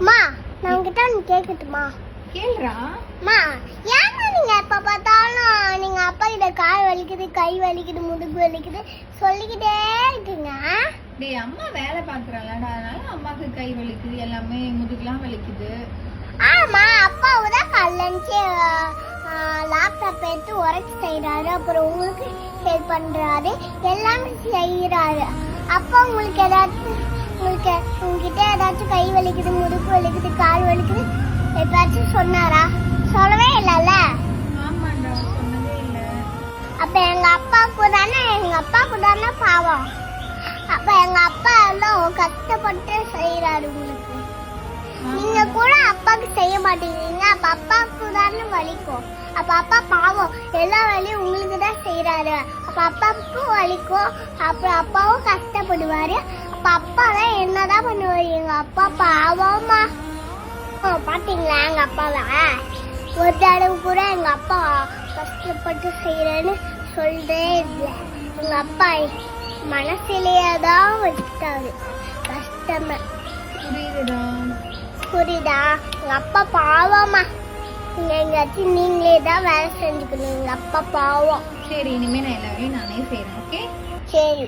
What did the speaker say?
மா நான் உங்ககிட்ட ஒன்று கேட்கட்டுமா? கேளுடா. மா ஏன்னா நீங்க எப்ப பார்த்தாலும் நீங்க அப்பா கிட்ட கால் வலிக்குது, கை வலிக்குது, முதுகு வலிக்குது சொல்லிக்கிட்டே இருக்கீங்க. டேய், அம்மா வேலை பாக்குறாளடா, அதனால அம்மாக்கு கை வலிக்குது, எல்லாமே முதுகுலாம் வலிக்குது. ஆமா, அப்பாவு தான் காலைச்சு லேப்டாப் எடுத்து உரைச்சி செய்யறாரு, அப்புறம் உங்களுக்கு ஹெல்ப் பண்றாரு, எல்லாமே செய்யறாரு. அப்பா உங்களுக்கு ஏதாச்சும் உங்ககிட்ட ஏதாச்சும் கை வலிக்குது, முதுகு வலிக்குது, கால் வலிக்குது எப்பயாச்சும் சொன்னாரா? சொல்லவே இல்லைல்ல. ஆமாண்டா, சொன்னதே இல்ல. அப்ப எங்க அப்பாவுக்கு தானே பாவம். அப்ப எங்க அப்பா எல்லாம் கஷ்டப்பட்டு செய்யறாரு உங்களுக்கு. நீங்க கூட அப்பாவுக்கு செய்ய மாட்டேங்கிறீங்க, அப்ப அப்பாவுக்கு தானே வலிக்கும். அப்ப அப்பா பாவம், எல்லா வேலையும் உங்களுக்கு தான் செய்யறாரு. அப்ப அப்பாவுக்கும் வலிக்கும், அப்புறம் அப்பாவும் கஷ்டப்படுவாரு. அப்ப அப்பா தான் என்னதான் பண்ணுவாரு? எங்க அப்பா பாவமா. பாத்தீங்களா எங்க அப்பாவை? ஒரு தடவை கூட எங்க அப்பா கஷ்டப்பட்டு செய்யறேன்னு சொல்றதே இல்லை. எங்க அப்பா மனசிலேயே தான் வச்சுட்டாரு கஷ்டமா. புரியுதா? எங்க அப்பா பாவமா. நீங்க எங்காச்சும் நீங்களே தான் வேலை செஞ்சுக்கணும். எங்க அப்பா பாவம். சரி, இனிமே நான் எல்லாரையும் நானே செய்யறேன். ஓகே, சரி.